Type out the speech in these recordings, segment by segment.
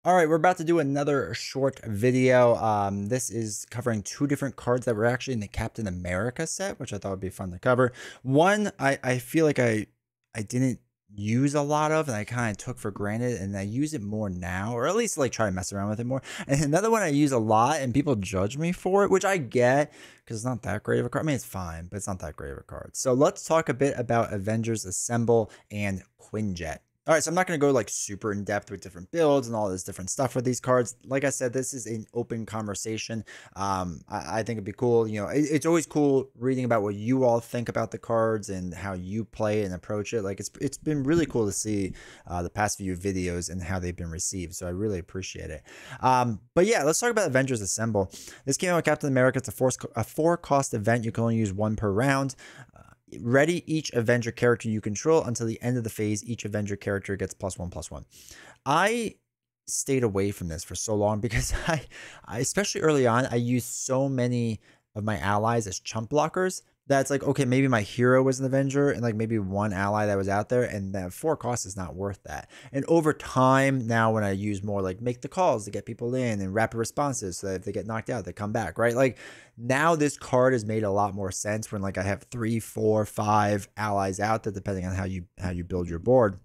All right, we're about to do another short video. This is covering two different cards that were actually in the Captain America set, which I thought would be fun to cover. One, I feel like I didn't use a lot of, and I kind of took for granted, and I use it more now, or at least like try to mess around with it more. And another one I use a lot, and people judge me for it, which I get because it's not that great of a card. I mean, it's fine, but it's not that great of a card. So let's talk a bit about Avengers Assemble and Quinjet. All right, so I'm not going to go like super in depth with different builds and all this different stuff with these cards. Like I said, this is an open conversation. I think it'd be cool. You know, it's always cool reading about what you all think about the cards and how you play and approach it. Like it's been really cool to see the past few videos and how they've been received. So I really appreciate it. But yeah, let's talk about Avengers Assemble. This came out with Captain America. It's a 4-cost event. You can only use one per round. Ready each Avenger character you control until the end of the phase. Each Avenger character gets +1/+1. I stayed away from this for so long because I especially early on, I used so many of my allies as chump blockers that's like, okay, maybe my hero was an Avenger and like maybe one ally that was out there, and that 4 cost is not worth that. And over time, now when I use more like make the calls to get people in and rapid responses so that if they get knocked out, they come back, right? Like now this card has made a lot more sense when like I have 3, 4, 5 allies out there, depending on how you build your board.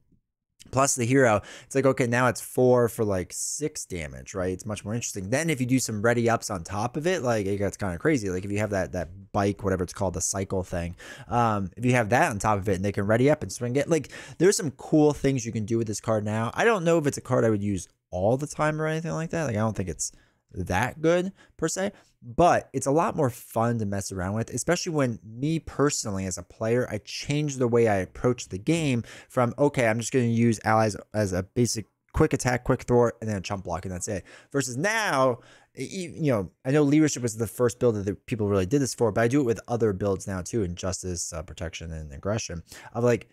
Plus the hero, it's like, okay, now it's 4 for like 6 damage, right? It's much more interesting. Then if you do some ready ups on top of it, like it gets kind of crazy. Like if you have that bike, whatever it's called, the cycle thing, if you have that on top of it and they can ready up and swing it, like there's some cool things you can do with this card now. I don't know if it's a card I would use all the time or anything like that. Like I don't think it's that good per se, but it's a lot more fun to mess around with, especially when me personally as a player, I changed the way I approach the game from, okay, I'm just going to use allies as a basic quick attack, quick thwart, and then a chump block, and that's it. Versus now, you know, I know leadership was the first build that people really did this for, but I do it with other builds now too, in justice, protection, and aggression. Of like,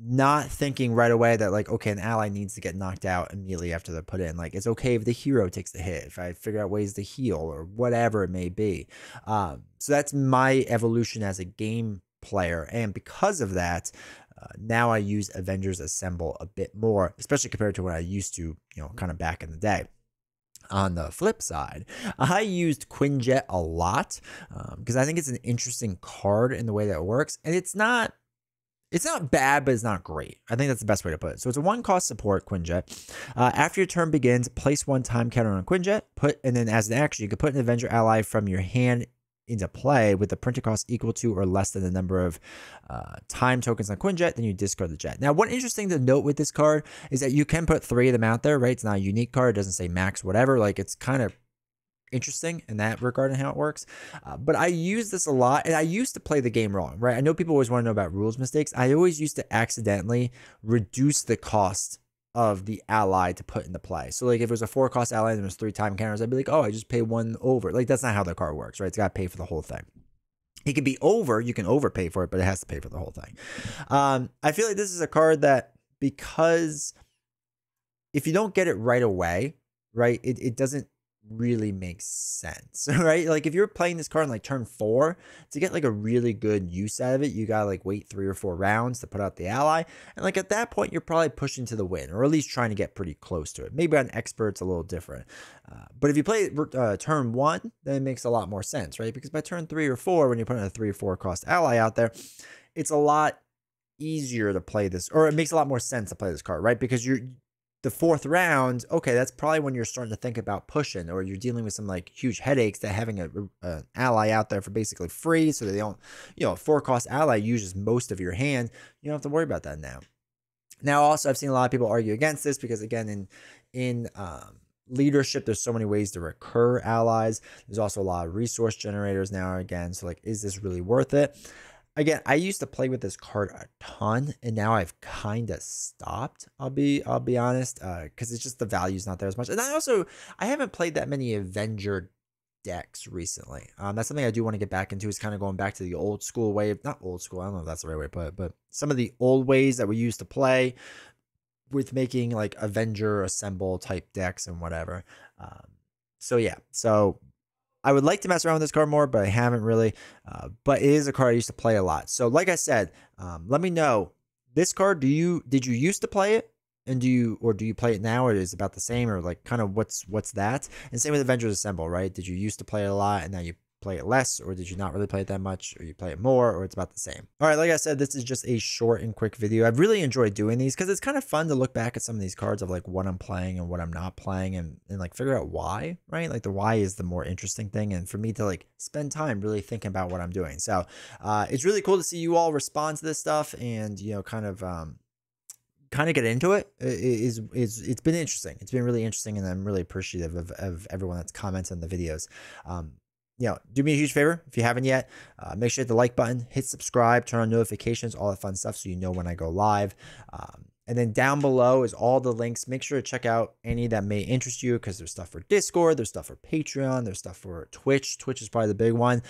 not thinking right away that like, okay, an ally needs to get knocked out immediately after they're put in. Like it's okay if the hero takes the hit, if I figure out ways to heal or whatever it may be. So that's my evolution as a game player, and because of that, now I use Avengers Assemble a bit more, especially compared to what I used to, you know, kind of back in the day. On the flip side, I used Quinjet a lot because I think it's an interesting card in the way that it works, and it's not bad, but it's not great. I think that's the best way to put it. So it's a 1-cost support Quinjet. After your turn begins, place 1 time counter on Quinjet. And then as an action, you can put an Avenger ally from your hand into play with the printed cost equal to or less than the number of time tokens on Quinjet. Then you discard the jet. Now, one interesting to note with this card is that you can put 3 of them out there, right? It's not a unique card. It doesn't say max whatever. Like it's kind of interesting in that regard and how it works. But I use this a lot, and I used to play the game wrong, right? I know people always want to know about rules mistakes. I always used to accidentally reduce the cost of the ally to put into play. So like if it was a 4-cost ally and there was 3 time counters, I'd be like, oh, I just pay 1 over. Like that's not how the card works, right? It's got to pay for the whole thing. It can be over, you can overpay for it, but it has to pay for the whole thing. I feel like this is a card that, because if you don't get it right away, right, it doesn't really makes sense, right? Like if you're playing this card in like turn 4, to get like a really good use out of it, you gotta like wait 3 or 4 rounds to put out the ally, and like at that point you're probably pushing to the win, or at least trying to get pretty close to it. Maybe on expert it's a little different, but if you play turn 1, then it makes a lot more sense, right? Because by turn 3 or 4, when you're putting a 3 or 4 cost ally out there, it's a lot easier to play this, or it makes a lot more sense to play this card, right? Because you're the 4th round, okay, that's probably when you're starting to think about pushing, or you're dealing with some like huge headaches that having an ally out there for basically free, so that they don't, you know, 4-cost ally uses most of your hand. You don't have to worry about that now. Now, also, I've seen a lot of people argue against this because, again, in leadership, there's so many ways to recur allies. There's also a lot of resource generators now, again. So, like, is this really worth it? Again, I used to play with this card a ton, and now I've kind of stopped. I'll be honest, because it's just the value's not there as much. And I haven't played that many Avenger decks recently. That's something I do want to get back into, is kind of going back to the old school way of, not old school, I don't know if that's the right way to put it, but some of the old ways that we used to play with making like Avenger Assemble type decks and whatever. So yeah, so I would like to mess around with this card more, but I haven't really. But it is a card I used to play a lot. So like I said, let me know, this card, did you used to play it? And do you play it now, or is it about the same, or like kind of what's that? And same with Avengers Assemble, right? Did you used to play it a lot and now you play it less, or did you not really play it that much, or you play it more, or it's about the same? All right, like I said, this is just a short and quick video. I've really enjoyed doing these because it's kind of fun to look back at some of these cards of like what I'm playing and what I'm not playing, and like figure out why, right? Like the why is the more interesting thing, and for me to like spend time really thinking about what I'm doing. So it's really cool to see you all respond to this stuff, and kind of get into it. It's been interesting. It's been really interesting, and I'm really appreciative of everyone that's commented on the videos. Do me a huge favor if you haven't yet. Make sure you hit the like button, hit subscribe, turn on notifications, all that fun stuff, so you know when I go live. And then down below is all the links. Make sure to check out any that may interest you, because there's stuff for Discord, there's stuff for Patreon, there's stuff for Twitch. Twitch is probably the big one.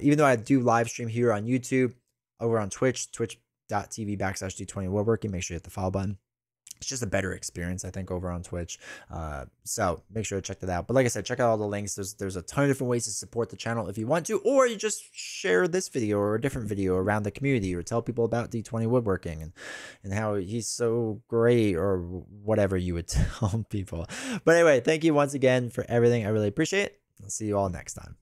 Even though I do live stream here on YouTube, over on Twitch, twitch.tv/D20woodworking. Make sure you hit the follow button. It's just a better experience, I think, over on Twitch. So make sure to check that out. But like I said, check out all the links. There's a ton of different ways to support the channel if you want to, or you just share this video or a different video around the community, or tell people about D20 woodworking and how he's so great, or whatever you would tell people. But anyway, thank you once again for everything. I really appreciate it. I'll see you all next time.